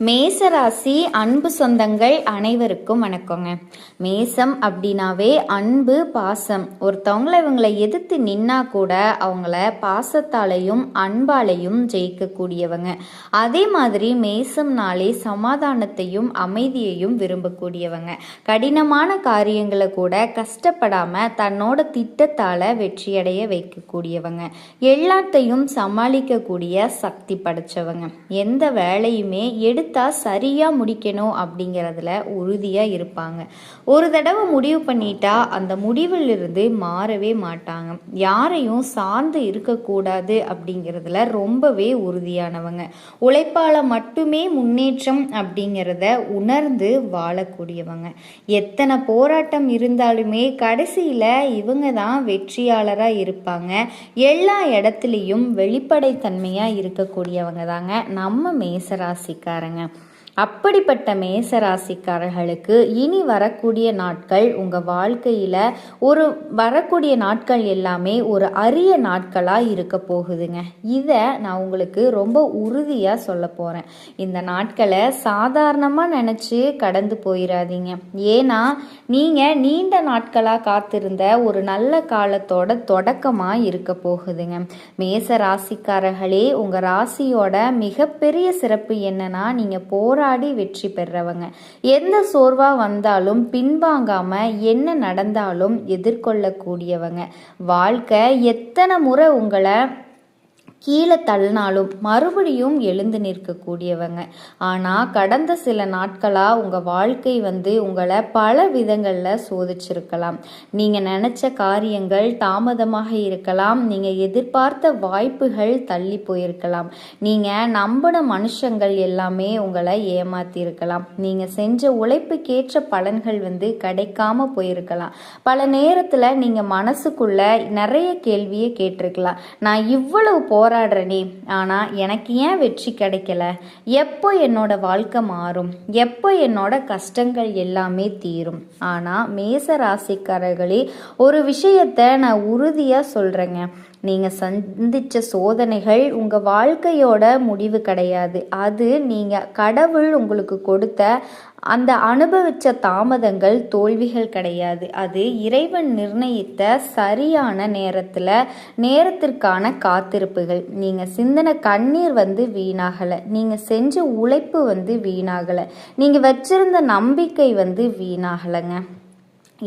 மேசராசி அன்பு சொந்தங்கள் அனைவருக்கும் வணக்கங்க. மேசம் அப்படின்னாவே அன்பு, பாசம். ஒருத்தவங்களை இவங்களை எதிர்த்து நின்னா கூட அவங்கள பாசத்தாலையும் அன்பாலையும் ஜெயிக்கக்கூடியவங்க. அதே மாதிரி மேசம்னாலே சமாதானத்தையும் அமைதியையும் விரும்பக்கூடியவங்க. கடினமான காரியங்களை கூட கஷ்டப்படாம தன்னோட திட்டத்தால வெற்றியடைய வைக்கக்கூடியவங்க. எல்லாத்தையும் சமாளிக்கக்கூடிய சக்தி படைச்சவங்க. எந்த வேலையுமே எடுத்தா சரியா முடிக்கணும் அப்படிங்கிறதுல உறுதியா இருப்பாங்க. ஒரு தடவை முடிவு பண்ணிட்டா அந்த முடிவில் இருந்து மாறவே மாட்டாங்க. யாரையும் சார்ந்து இருக்கக்கூடாது அப்படிங்கிறதுல ரொம்பவே உறுதியானவங்க. உழைப்பால மட்டுமே முன்னேற்றம் அப்படிங்கிறத உணர்ந்து வாழக்கூடியவங்க. எத்தனை போராட்டம் இருந்தாலுமே கடைசியில இவங்க தான் வெற்றியாளரா இருப்பாங்க. எல்லா இடத்துலையும் வெளிப்படைத்தன்மையா இருக்கக்கூடியவங்க தாங்க நம்ம மேசராசிக்காரங்க. அப்படிப்பட்ட மேசராசிக்காரர்களுக்கு இனி வரக்கூடிய நாட்கள் உங்கள் வாழ்க்கையில் வரக்கூடிய நாட்கள் எல்லாமே ஒரு அரிய நாட்களாக இருக்க போகுதுங்க. இதை நான் உங்களுக்கு ரொம்ப உறுதியாக சொல்ல போகிறேன். இந்த நாட்களை சாதாரணமாக நினச்சி கடந்து போயிடாதீங்க. ஏன்னா நீங்கள் நீண்ட நாட்களாக காத்திருந்த ஒரு நல்ல காலத்தோட தொடக்கமாக இருக்க போகுதுங்க. மேச ராசிக்காரர்களே, உங்கள் ராசியோட மிகப்பெரிய சிறப்பு என்னன்னா, நீங்கள் வெற்றி பெறவங்க. எந்த சோர்வா வந்தாலும் பின்வாங்காம என்ன நடந்தாலும் எதிர்கொள்ளக்கூடியவங்க. வாழ்க்கை எத்தனை முறை உங்களை கீழே தள்ளினாலும் மறுபடியும் எழுந்து நிற்கக்கூடியவங்க. ஆனால் கடந்த சில நாட்களாக உங்கள் வாழ்க்கை உங்களை பல விதங்களில் சோதிச்சிருக்கலாம். நீங்கள் நினச்ச காரியங்கள் தாமதமாக இருக்கலாம். நீங்கள் எதிர்பார்த்த வாய்ப்புகள் தள்ளி போயிருக்கலாம். நீங்கள் நம்பின மனுஷங்கள் எல்லாமே உங்களை ஏமாத்திருக்கலாம். நீங்கள் செஞ்ச உழைப்புக்கேற்ற பலன்கள் கிடைக்காம போயிருக்கலாம். பல நேரத்தில் நீங்கள் மனசுக்குள்ள நிறைய கேள்வியை கேட்டிருக்கலாம். நான் இவ்வளவு போராடுறேனே, ஆனால் எனக்கு ஏன் வெற்றி கிடைக்கல? எப்போ என்னோட வாழ்க்கை மாறும்? எப்போ என்னோட கஷ்டங்கள் எல்லாமே தீரும்? ஆனால் மேச ராசிக்காரர்களே, ஒரு விஷயத்தை நான் உறுதியாக சொல்கிறேங்க. நீங்கள் சந்தித்த சோதனைகள் உங்கள் வாழ்க்கையோட முடிவு கிடையாது. அது நீங்கள் கடவுள் உங்களுக்கு கொடுத்த அந்த அனுபவித்த தாமதங்கள், தோல்விகள் கிடையாது. அது இறைவன் நிர்ணயித்த சரியான நேரத்திற்கான காத்திருப்புகள். நீங்கள் சிந்தின கண்ணீர் வீணாகலை. நீங்கள் செஞ்ச உழைப்பு வீணாகலை. நீங்கள் வச்சிருந்த நம்பிக்கை வீணாகலைங்க.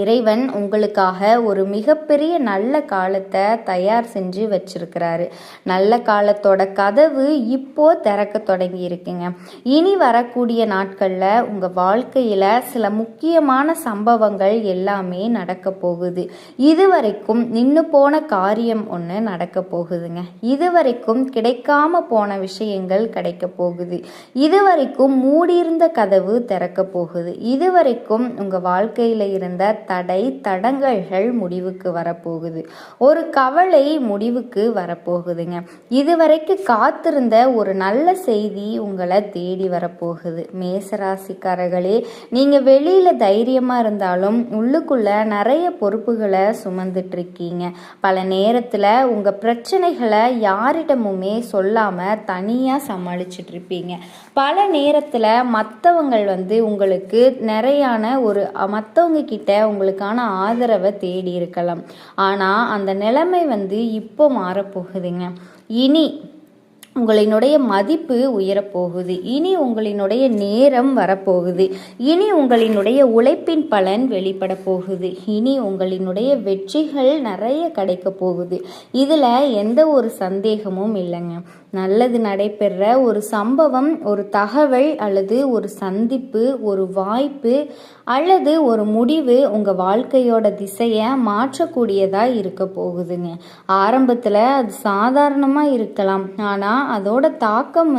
இறைவன் உங்களுக்காக ஒரு மிகப்பெரிய நல்ல காலத்தை தயார் செஞ்சு வச்சிருக்கிறாரு. நல்ல காலத்தோட கதவு இப்போ திறக்க தொடங்கி இருக்குங்க. இனி வரக்கூடிய நாட்களில் உங்கள் வாழ்க்கையில் சில முக்கியமான சம்பவங்கள் எல்லாமே நடக்க போகுது. இதுவரைக்கும் நின்று போன காரியம் ஒன்று நடக்க போகுதுங்க. இதுவரைக்கும் கிடைக்காம போன விஷயங்கள் கிடைக்க போகுது. இதுவரைக்கும் மூடியிருந்த கதவு திறக்க போகுது. இதுவரைக்கும் உங்கள் வாழ்க்கையில் இருந்த தடங்கல்கள் முடிவுக்கு வரப்போகுது. ஒரு கவலை முடிவுக்கு வரப்போகுதுங்க. இதுவரைக்கும் காத்திருந்த ஒரு நல்ல செய்தி உங்களை தேடி வரப்போகுது. மேசராசிக்காரர்களே, நீங்க வெளியில தைரியமா இருந்தாலும் உள்ளுக்குள்ள நிறைய பொறுப்புகளை சுமந்துட்டு இருக்கீங்க. பல நேரத்துல உங்க பிரச்சனைகளை யாரிடமுமே சொல்லாம தனியா சமாளிச்சுட்டு இருப்பீங்க. பல நேரத்துல மற்றவங்கள் உங்களுக்கு நிறையான மற்றவங்க கிட்ட உங்களுக்கான ஆதரவை தேடி இருக்கலாம். ஆனால் அந்த நிலைமை இப்போ மாறப்போகுதுங்க. இனி உங்களினுடைய மதிப்பு உயரப்போகுது. இனி உங்களினுடைய நேரம் வரப்போகுது. இனி உங்களினுடைய உழைப்பின் பலன் வெளிப்பட போகுது. இனி உங்களினுடைய வெற்றிகள் நிறைய கிடைக்க போகுது. இதில் எந்த ஒரு சந்தேகமும் இல்லைங்க. நல்லது நடைபெற ஒரு சம்பவம், ஒரு தகவல் அல்லது ஒரு சந்திப்பு, ஒரு வாய்ப்பு அல்லது ஒரு முடிவு உங்கள் வாழ்க்கையோட திசையை மாற்றக்கூடியதாக இருக்க போகுதுங்க. ஆரம்பத்தில் அது சாதாரணமாக இருக்கலாம், ஆனால் அதோட தாக்கம்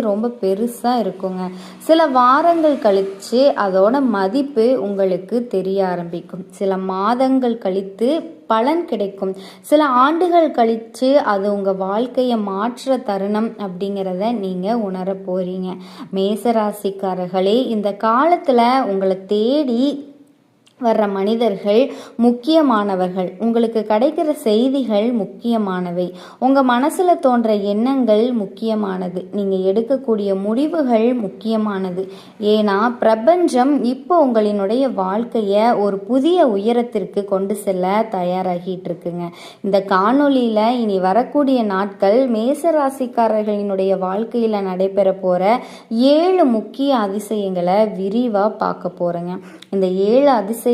ரொம்ப பெருசாக இருக்குங்க. சில வாரங்கள் கழித்து அதோட மதிப்பு உங்களுக்கு தெரிய ஆரம்பிக்கும். சில மாதங்கள் கழித்து பலன் கிடைக்கும். சில ஆண்டுகள் கழித்து அது உங்கள் வாழ்க்கையை மாற்ற தருணம் அப்படிங்கிறத நீங்கள் உணர போகிறீங்க. மேசராசிக்காரர்களே, இந்த காலத்தில் உங்களை தேடி வர்ற மனிதர்கள் முக்கியமானவர்கள். உங்களுக்கு கிடைக்கிற செய்திகள் முக்கியமானவை. உங்கள் மனசில் தோன்ற எண்ணங்கள் முக்கியமானது. நீங்கள் எடுக்கக்கூடிய முடிவுகள் முக்கியமானது. ஏன்னா பிரபஞ்சம் இப்போ உங்களினுடைய வாழ்க்கையை ஒரு புதிய உயரத்திற்கு கொண்டு செல்ல தயாராகிட்டு இருக்குங்க. இந்த காணொளியில் இனி வரக்கூடிய நாட்கள் மேசராசிக்காரர்களினுடைய வாழ்க்கையில் நடைபெற போகிற 7 முக்கிய அதிசயங்களை விரிவாக பார்க்க போகிறேங்க. இந்த 7 அதிசயங்களில்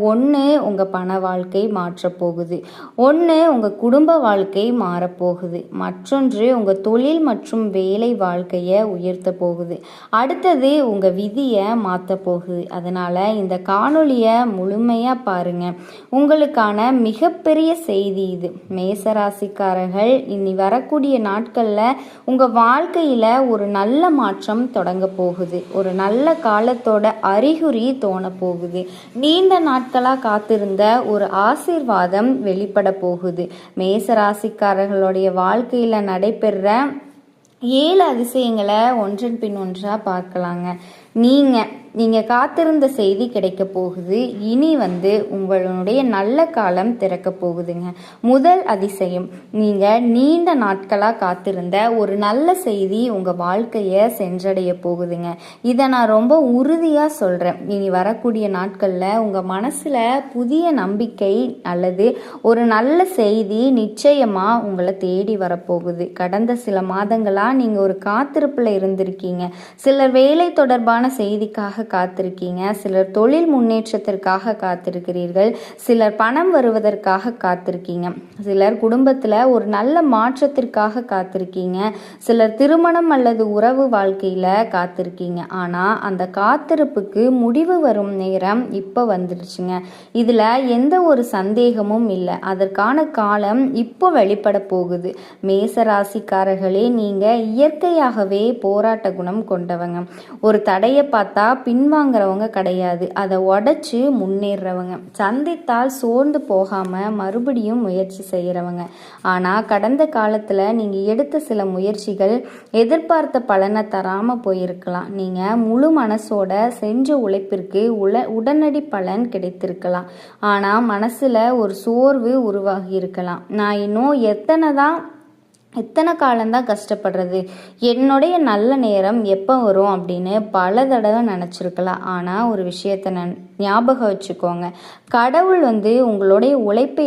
1 உங்கள் பண வாழ்க்கை மாற்றப்போகுது, 1 உங்கள் குடும்ப வாழ்க்கை மாறப்போகுது, மற்றொன்று உங்கள் தொழில் மற்றும் வேலை வாழ்க்கையை உயர்த்த போகுது, அடுத்தது உங்கள் விதியை மாற்ற போகுது. அதனால் இந்த காணொளியை முழுமையாக பாருங்கள். உங்களுக்கான மிகப்பெரிய செய்தி இது. மேசராசிக்காரர்கள் இனி வரக்கூடிய நாட்களில் உங்கள் வாழ்க்கையில் ஒரு நல்ல மாற்றம் தொடங்க போகுது. ஒரு நல்ல காலத்தோட அறிகுறி போகுது. நீண்ட நாட்களாக காத்திருந்த ஒரு ஆசீர்வாதம் வெளிப்பட போகுது. மேசராசிக்காரர்களுடைய வாழ்க்கையில் நடைபெற 7 அதிசயங்களை ஒன்றன் பின் ஒன்றாக பார்க்கலாங்க. நீங்கள் காத்திருந்த செய்தி கிடைக்க போகுது. இனி உங்களுடைய நல்ல காலம் திறக்க போகுதுங்க. முதல் அதிசயம், நீங்கள் நீண்ட நாட்களாக காத்திருந்த ஒரு நல்ல செய்தி உங்கள் வாழ்க்கையை சென்றடைய போகுதுங்க. இதை நான் ரொம்ப உறுதியாக சொல்கிறேன். இனி வரக்கூடிய நாட்களில் உங்கள் மனசில் புதிய நம்பிக்கை அல்லது ஒரு நல்ல செய்தி நிச்சயமாக உங்களை தேடி வரப்போகுது. கடந்த சில மாதங்களாக நீங்கள் ஒரு காத்திருப்பில் இருந்திருக்கீங்க. சிலர் வேலை தொடர்பான செய்திக்காக காத்திருக்கீங்க, சிலர் தொழில் முன்னேற்றத்திற்காக காத்திருக்கிறீர்கள், சிலர் பணம் வருவதற்காக காத்திருக்கீங்க, சிலர் குடும்பத்தில் ஒரு நல்ல மாற்றத்திற்காக காத்திருக்கீங்க, சிலர் திருமணம் அல்லது உறவு வாழ்க்கையில் காத்திருக்கீங்க. ஆனால் அந்த காத்திருப்புக்கு முடிவு வரும் நேரம் இப்போ வந்துடுச்சுங்க. இதில் எந்த ஒரு சந்தேகமும் இல்லை. அதற்கான காலம் இப்போ வெளிப்பட போகுது. மேசராசிக்காரர்களே, நீங்கள் இயற்கையாகவே போராட்ட குணம் கொண்டவங்க. ஒரு தடையை பார்த்தா பின்வாங்கிறவங்க கிடையாது, அதை உடைச்சு முன்னேறவங்க. சந்தித்தால் சோர்ந்து போகாமல் மறுபடியும் முயற்சி செய்கிறவங்க. ஆனால் கடந்த காலத்தில் நீங்கள் எடுத்த சில முயற்சிகள் எதிர்பார்த்த பலனை தராமல் போயிருக்கலாம். நீங்கள் முழு மனசோட செஞ்ச உழைப்பிற்கு உடனடி பலன் கிடைத்திருக்கலாம். ஆனால் மனசில் ஒரு சோர்வு உருவாகி இருக்கலாம். நான் இன்னும் எத்தனை காலம்தான் கஷ்டப்படுறது, என்னுடைய நல்ல நேரம் எப்போ வரும் அப்படின்னு பல தடவை நினச்சிருக்கலாம். ஆனால் ஒரு விஷயத்தை ஞாபகம் வச்சுக்கோங்க, கடவுள் உங்களுடைய உழைப்பை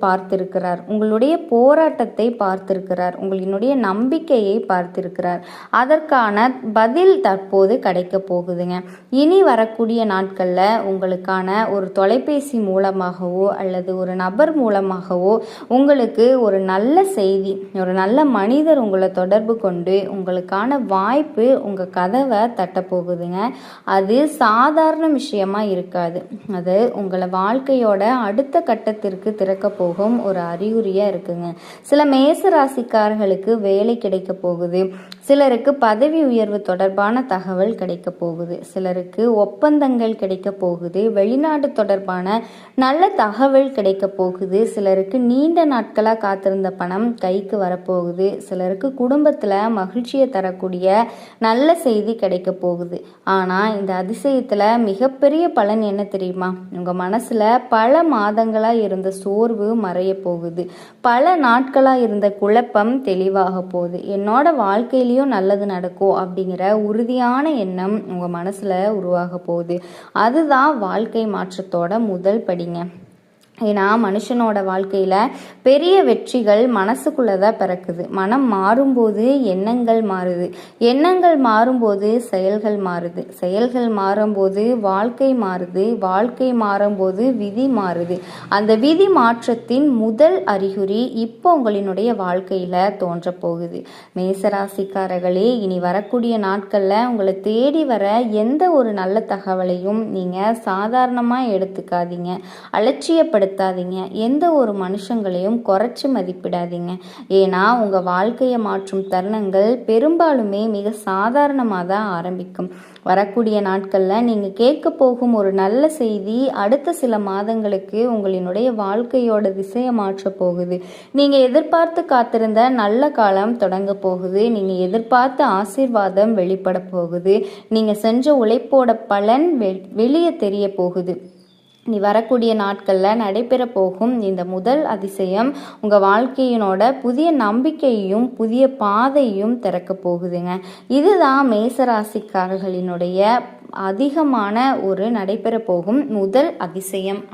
பார்த்திருக்கிறார், உங்களுடைய போராட்டத்தை பார்த்திருக்கிறார், உங்களினுடைய நம்பிக்கையை பார்த்திருக்கிறார். அதற்கான பதில் தற்போது கிடைக்க போகுதுங்க. இனி வரக்கூடிய நாட்களில் உங்களுக்கான ஒரு தொலைபேசி மூலமாகவோ அல்லது ஒரு நபர் மூலமாகவோ உங்களுக்கு ஒரு நல்ல செய்தி, ஒரு நல்ல மனிதர் உங்களை தொடர்பு கொண்டு உங்களுக்கான வாய்ப்பு உங்கள் கதவை தட்டப்போகுதுங்க. அது சாதாரண விஷயமா இருக்காது. அது உங்களை வாழ்க்கையோட அடுத்த கட்டத்திற்கு திறக்க போகும் ஒரு அறிகுறியாக இருக்குங்க. சில மேசராசிக்காரர்களுக்கு வேலை கிடைக்க போகுது, சிலருக்கு பதவி உயர்வு தொடர்பான தகவல் கிடைக்க போகுது, சிலருக்கு ஒப்பந்தங்கள் கிடைக்க போகுது, வெளிநாடு தொடர்பான நல்ல தகவல் கிடைக்க போகுது, சிலருக்கு நீண்ட நாட்களாக காத்திருந்த பணம் கைக்கு வரப்போகுது, சிலருக்கு குடும்பத்தில் மகிழ்ச்சியை தரக்கூடிய நல்ல செய்தி கிடைக்க போகுது. ஆனால் இந்த அதிசயத்தில் மிகப்பெரிய பலன் என்ன தெரியுமா? உங்கள் மனசில் பல மாதங்களாக இருந்த சோர்வு மறைய போகுது, பல நாட்களாக இருந்த குழப்பம் தெளிவாக போகுது. என்னோட வாழ்க்கையிலையும் நல்லது நடக்கும் அப்படிங்கிற உறுதியான எண்ணம் உங்கள் மனசில் உருவாக போகுது. அதுதான் வாழ்க்கை மாற்றத்தோட முதல் படிங்க. ஏன்னா மனுஷனோட வாழ்க்கையில் பெரிய வெற்றிகள் மனசுக்குள்ளே தான் பிறக்குது. மனம் மாறும்போது எண்ணங்கள் மாறுது, எண்ணங்கள் மாறும்போது செயல்கள் மாறுது, செயல்கள் மாறும்போது வாழ்க்கை மாறுது, வாழ்க்கை மாறும்போது விதி மாறுது. அந்த விதி மாற்றத்தின் முதல் அறிகுறி இப்போ உங்களினுடைய வாழ்க்கையில் தோன்ற போகுது. மேசராசிக்காரர்களே, இனி வரக்கூடிய நாட்களில் உங்களை தேடி வர எந்த ஒரு நல்ல தகவலையும் நீங்கள் சாதாரணமாக எடுத்துக்காதீங்க, அலட்சியப்படுத்தாதீங்க, எந்த ஒரு மனுஷங்களையும் குறைச்சி மதிப்பிடாதீங்க. ஏன்னா உங்கள் வாழ்க்கையை மாற்றும் தருணங்கள் பெரும்பாலுமே மிக சாதாரணமாக தான் ஆரம்பிக்கும். வரக்கூடிய நாட்களில் நீங்கள் கேட்க போகும் ஒரு நல்ல செய்தி அடுத்த சில மாதங்களுக்கு உங்களினுடைய வாழ்க்கையோட திசையை மாற்ற போகுது. நீங்கள் எதிர்பார்த்து காத்திருந்த நல்ல காலம் தொடங்க போகுது. நீங்கள் எதிர்பார்த்த ஆசீர்வாதம் வெளிப்பட போகுது. நீங்கள் செஞ்ச உழைப்போட பலன் வெளியே தெரிய போகுது. நீ வரக்கூடிய நாட்களில் நடைபெற போகும் இந்த முதல் அதிசயம் உங்கள் வாழ்க்கையினோட புதிய நம்பிக்கையையும் புதிய பாதையும் திறக்க போகுதுங்க. இதுதான் மேசராசிக்காரர்களினுடைய அதிகமான ஒரு நடைபெற போகும் முதல் அதிசயம்.